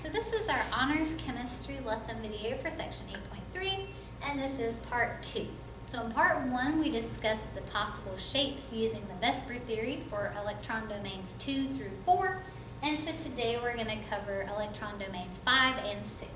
So this is our honors chemistry lesson video for section 8.3, and this is part 2. So in part 1, we discussed the possible shapes using the VSEPR theory for electron domains 2 through 4, and so today we're going to cover electron domains 5 and 6.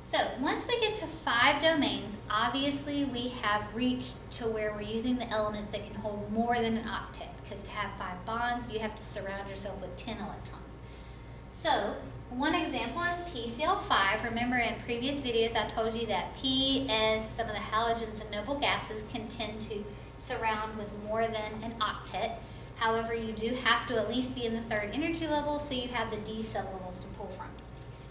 So once we get to 5 domains, obviously we have reached to where we're using the elements that can hold more than an octet, because to have 5 bonds, you have to surround yourself with 10 electrons. So one example is PCl5. Remember in previous videos I told you that P, as some of the halogens and noble gases, can tend to surround with more than an octet. However, you do have to at least be in the 3rd energy level, so you have the D sublevels to pull from.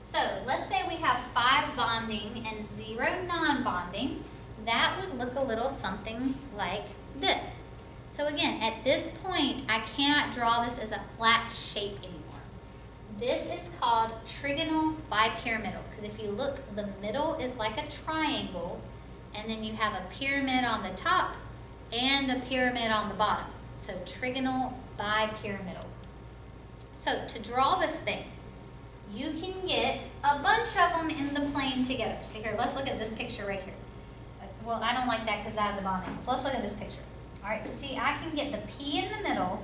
So let's say we have 5 bonding and 0 non-bonding. That would look a little something like this. So again, at this point, I cannot draw this as a flat shape anymore. This is called Trigonal Bipyramidal, because if you look, the middle is like a triangle, and then you have a pyramid on the top and a pyramid on the bottom. So Trigonal Bipyramidal. So to draw this thing, you can get a bunch of them in the plane together. So here, let's look at this picture right here. Well, I don't like that because that has a bond angle. So let's look at this picture. All right, so see, I can get the P in the middle,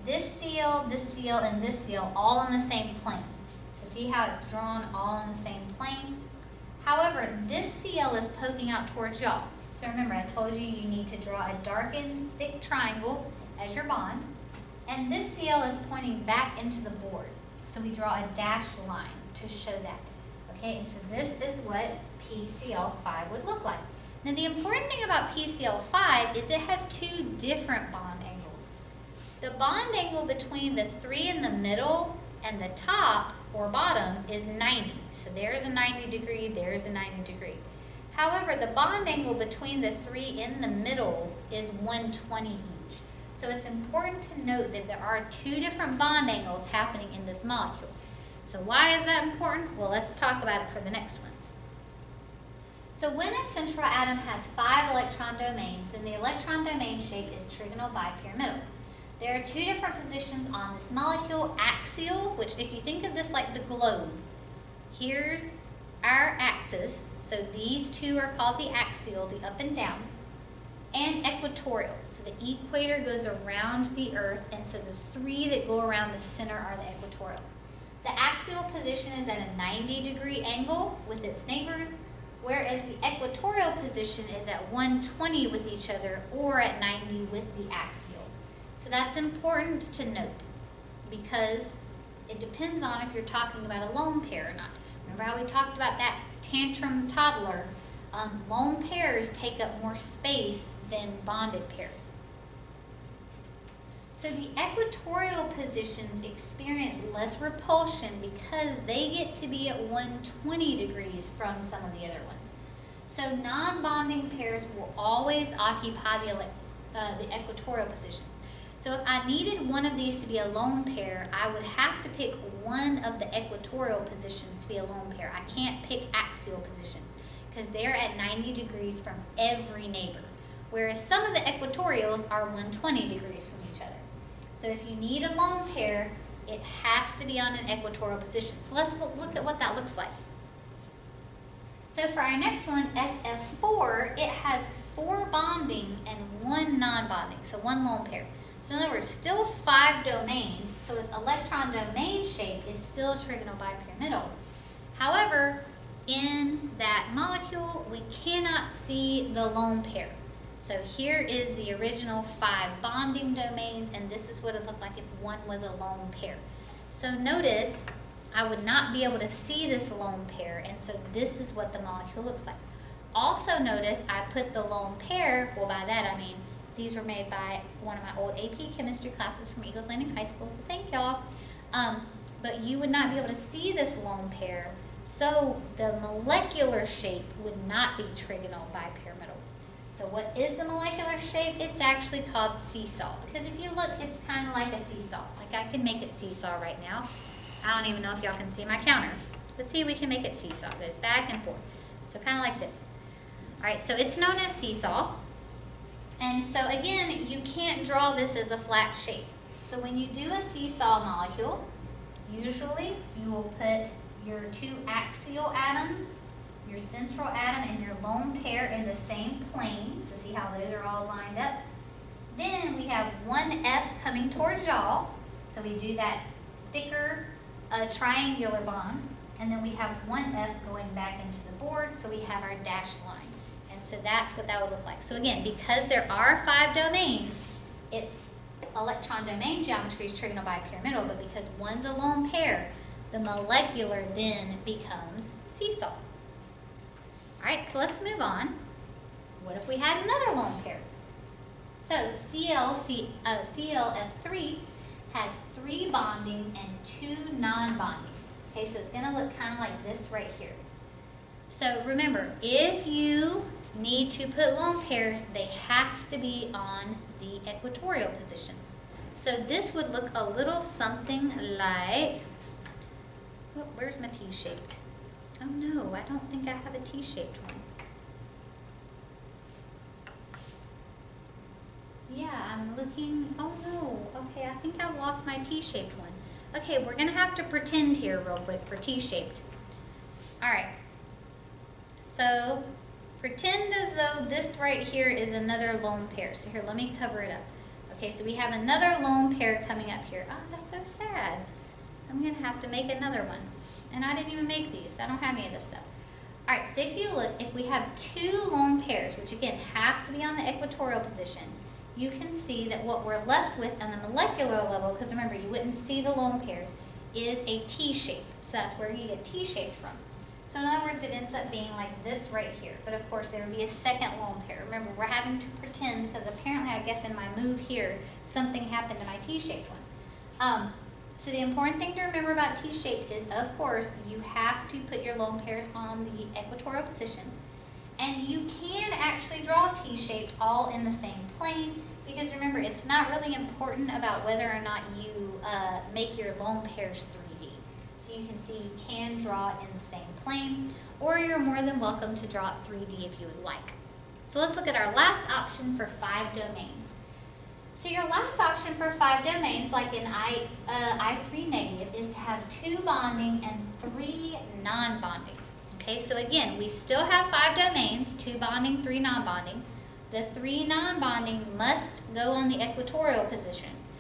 this seal, and this seal all in the same plane. So see how it's drawn all in the same plane? However, this seal is poking out towards y'all. So remember, I told you you need to draw a darkened, thick triangle as your bond. And this seal is pointing back into the board. So we draw a dashed line to show that. Okay, and so this is what PCl5 would look like. Now the important thing about PCl5 is it has 2 different bond angles. The bond angle between the 3 in the middle and the top or bottom is 90. So there's a 90 degree, there's a 90 degree. However, the bond angle between the 3 in the middle is 120 each. So it's important to note that there are 2 different bond angles happening in this molecule. So why is that important? Well, let's talk about it for the next ones. So when a central atom has 5 electron domains, then the electron domain shape is trigonal bipyramidal. There are 2 different positions on this molecule: axial, which if you think of this like the globe, here's our axis, so these 2 are called the axial, the up and down, and equatorial, so the equator goes around the earth, and so the 3 that go around the center are the equatorial. The axial position is at a 90-degree angle with its neighbors, whereas the equatorial position is at 120 with each other, or at 90 with the axial. So that's important to note, because it depends on if you're talking about a lone pair or not. Remember how we talked about that tantrum toddler? Lone pairs take up more space than bonded pairs. So the equatorial positions experience less repulsion because they get to be at 120 degrees from some of the other ones. So non-bonding pairs will always occupy the equatorial positions. So if I needed one of these to be a lone pair, I would have to pick one of the equatorial positions to be a lone pair. I can't pick axial positions because they're at 90 degrees from every neighbor, whereas some of the equatorials are 120 degrees from each other. So if you need a lone pair, it has to be on an equatorial position. So let's look at what that looks like. So for our next one, SF4, it has 4 bonding and 1 non-bonding, so 1 lone pair. So in other words, still 5 domains, so its electron domain shape is still trigonal bipyramidal. However, in that molecule, we cannot see the lone pair. So here is the original 5 bonding domains, and this is what it would look like if one was a lone pair. So notice, I would not be able to see this lone pair, and so this is what the molecule looks like. Also notice, I put the lone pair, well by that I mean, these were made by one of my old AP chemistry classes from Eagles Landing High School, so thank y'all. But you would not be able to see this lone pair, so the molecular shape would not be trigonal bipyramidal. So what is the molecular shape? It's actually called seesaw, because if you look, it's kind of like a seesaw. Like I can make it seesaw right now. I don't even know if y'all can see my counter. But see, we can make it seesaw. It goes back and forth. So kind of like this. All right, so it's known as seesaw. And so again, you can't draw this as a flat shape. So when you do a seesaw molecule, usually you will put your two axial atoms, your central atom and your lone pair in the same plane. So see how those are all lined up. Then we have one F coming towards y'all. So we do that thicker triangular bond. And then we have one F going back into the board. So we have our dashed line. And so that's what that would look like. So again, because there are 5 domains, it's electron domain geometry is trigonal bipyramidal, but because one's a lone pair, the molecular then becomes seesaw. All right, so let's move on. What if we had another lone pair? So ClF3 has 3 bonding and 2 non-bonding. Okay, so it's going to look kind of like this right here. So remember, if you need to put lone pairs, they have to be on the equatorial positions. So this would look a little something like, oh, where's my T-shaped? Oh no, I don't think I have a T-shaped one. Yeah, I'm looking, oh no, okay, I think I've lost my T-shaped one. Okay, we're gonna have to pretend here real quick for T-shaped. All right, so pretend as though this right here is another lone pair. So here, let me cover it up. Okay, so we have another lone pair coming up here. Oh, that's so sad. I'm gonna have to make another one. And I didn't even make these, so I don't have any of this stuff. All right, so if you look, if we have 2 lone pairs, which again have to be on the equatorial position, you can see that what we're left with on the molecular level, because remember, you wouldn't see the lone pairs, is a T-shape. So that's where you get T-shaped from. So in other words, it ends up being like this right here. But of course, there would be a second lone pair. Remember, we're having to pretend, because apparently, I guess in my move here, something happened to my T-shaped one. So the important thing to remember about T-shaped is, of course, you have to put your lone pairs on the equatorial position. And you can actually draw T-shaped all in the same plane, because remember, it's not really important about whether or not you make your lone pairs 3D. So you can see you can draw it in the same plane, or you're more than welcome to draw it 3D if you would like. So let's look at our last option for 5 domains. So your last option for 5 domains, like in I3 negative, is to have 2 bonding and 3 non-bonding. Okay, so again, we still have 5 domains, 2 bonding, 3 non-bonding. The 3 non-bonding must go on the equatorial positions.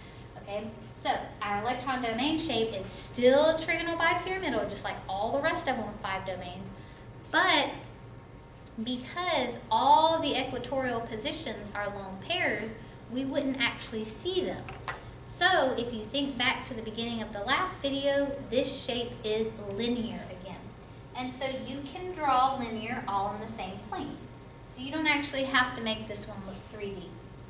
Okay, so our electron domain shape is still trigonal bipyramidal, just like all the rest of them with 5 domains. But because all the equatorial positions are lone pairs, we wouldn't actually see them. So if you think back to the beginning of the last video, this shape is linear again. And so you can draw linear all in the same plane. So you don't actually have to make this one look 3D.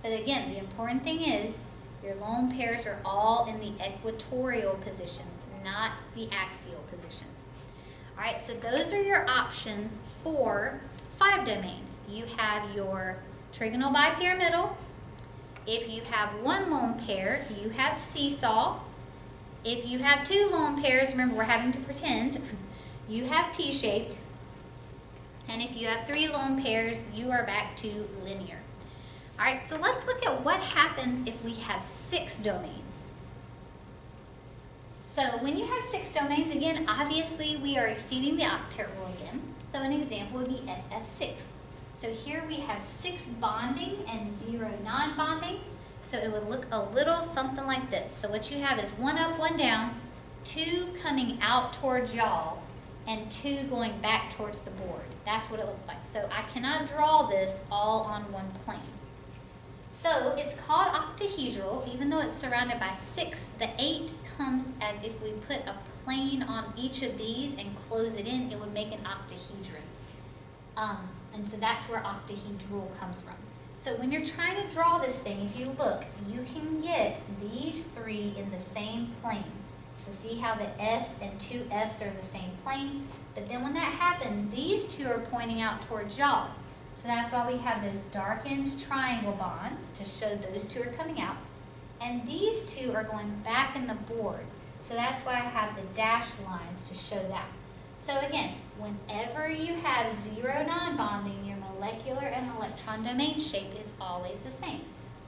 But again, the important thing is your lone pairs are all in the equatorial positions, not the axial positions. All right, so those are your options for 5 domains. You have your trigonal bipyramidal. If you have 1 lone pair, you have seesaw. If you have 2 lone pairs, remember we're having to pretend, you have T-shaped. And if you have 3 lone pairs, you are back to linear. All right, so let's look at what happens if we have 6 domains. So when you have 6 domains, again, obviously we are exceeding the octet rule again. So an example would be SF6. So here we have 6 bonding and 0 non-bonding. So it would look a little something like this. So what you have is 1 up, 1 down, 2 coming out towards y'all, and 2 going back towards the board. That's what it looks like. So I cannot draw this all on one plane. So it's called octahedral, even though it's surrounded by 6, the 8 comes as if we put a plane on each of these and close it in, it would make an octahedron. And so that's where octahedral comes from. So when you're trying to draw this thing, if you look, you can get these 3 in the same plane. So see how the S and 2 F's are in the same plane? But then when that happens, these 2 are pointing out towards y'all. So that's why we have those darkened triangle bonds to show those 2 are coming out. And these 2 are going back in the board. So that's why I have the dashed lines to show that. So again, whenever you have 0 non-bonding, your molecular and electron domain shape is always the same.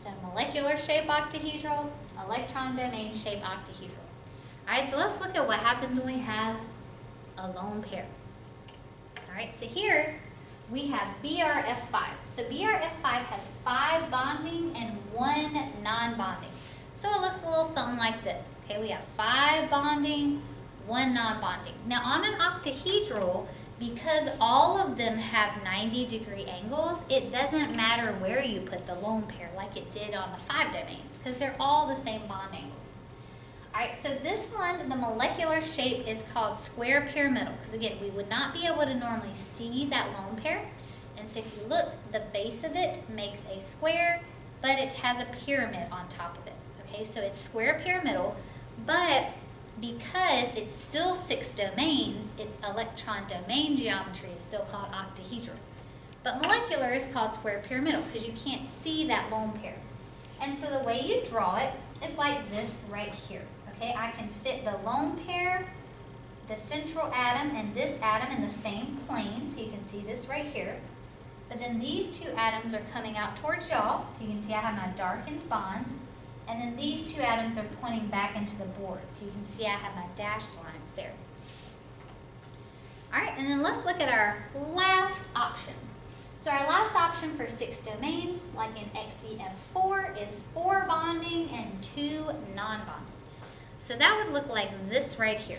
So molecular shape octahedral, electron domain shape octahedral. All right, so let's look at what happens when we have a lone pair. All right, so here we have BRF5. So BRF5 has 5 bonding and 1 non-bonding. So it looks a little something like this. Okay, we have 5 bonding, 1 non-bonding. Now on an octahedral, because all of them have 90-degree angles, it doesn't matter where you put the lone pair like it did on the 5 domains, because they're all the same bond angles. All right, so this one, the molecular shape is called square pyramidal, because again, we would not be able to normally see that lone pair. And so if you look, the base of it makes a square, but it has a pyramid on top of it. Okay, so it's square pyramidal, but because it's still 6 domains, its electron domain geometry is still called octahedral. But molecular is called square pyramidal because you can't see that lone pair. And so the way you draw it is like this right here. Okay, I can fit the lone pair, the central atom, and this atom in the same plane, so you can see this right here. But then these 2 atoms are coming out towards y'all, so you can see I have my darkened bonds. And then these 2 atoms are pointing back into the board, so you can see I have my dashed lines there. All right, and then let's look at our last option. So our last option for 6 domains, like in XEF4, is 4 bonding and 2 non-bonding. So that would look like this right here.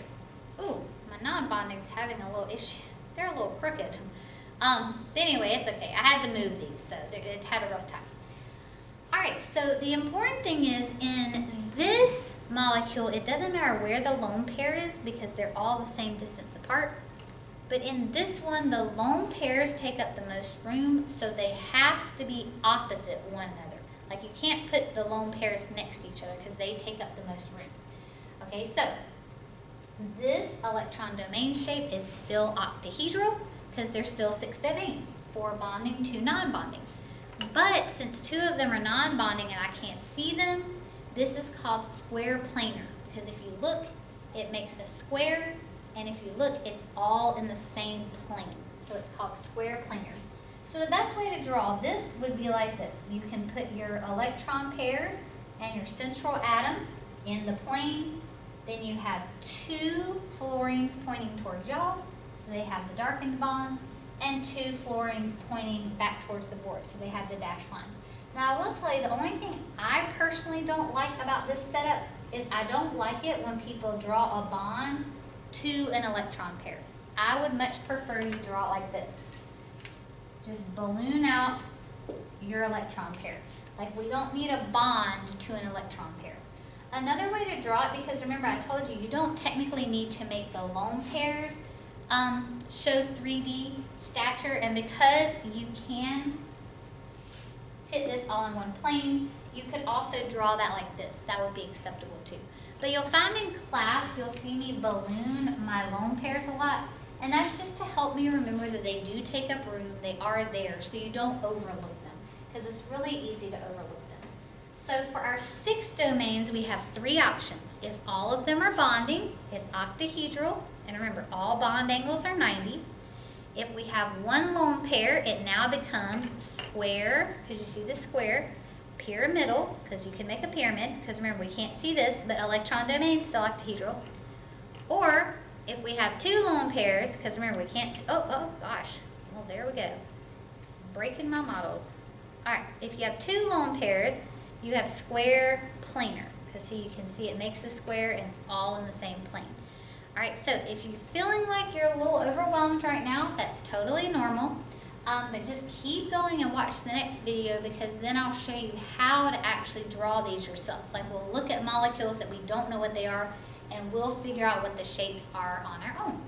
Ooh, my non-bonding's having a little issue. They're a little crooked. But anyway, it's okay. I had to move these, so it had a rough time. All right, so the important thing is in this molecule, it doesn't matter where the lone pair is because they're all the same distance apart. But in this one, the lone pairs take up the most room, so they have to be opposite one another. Like you can't put the lone pairs next to each other because they take up the most room. Okay, so this electron domain shape is still octahedral because there's still 6 domains, 4 bonding, 2 non-bonding. But since 2 of them are non-bonding and I can't see them, this is called square planar. Because if you look, it makes a square, and if you look, it's all in the same plane. So it's called square planar. So the best way to draw this would be like this. You can put your electron pairs and your central atom in the plane. Then you have 2 fluorines pointing towards y'all, so they have the darkened bonds, and 2 fluorines pointing back towards the board, so they have the dashed lines. Now I will tell you, the only thing I personally don't like about this setup is I don't like it when people draw a bond to an electron pair. I would much prefer you draw it like this. Just balloon out your electron pair. Like we don't need a bond to an electron pair. Another way to draw it, because remember I told you, you don't technically need to make the lone pairs show 3D stature, and because you can fit this all in one plane, you could also draw that like this. That would be acceptable too. But you'll find in class, you'll see me balloon my lone pairs a lot, and that's just to help me remember that they do take up room, they are there, so you don't overlook them, because it's really easy to overlook them. So for our 6 domains, we have 3 options. If all of them are bonding, it's octahedral, and remember, all bond angles are 90. If we have 1 lone pair, it now becomes square, because you see the square, pyramidal, because you can make a pyramid, because remember, we can't see this, but electron domain is still octahedral. Or if we have 2 lone pairs, because remember, we can't see, oh gosh, well, there we go. Breaking my models. All right, if you have 2 lone pairs, you have square planar, because see, you can see it makes a square and it's all in the same plane. All right, so if you're feeling like you're a little overwhelmed right now, that's totally normal. But just keep going and watch the next video, because then I'll show you how to actually draw these yourselves. Like we'll look at molecules that we don't know what they are, and we'll figure out what the shapes are on our own.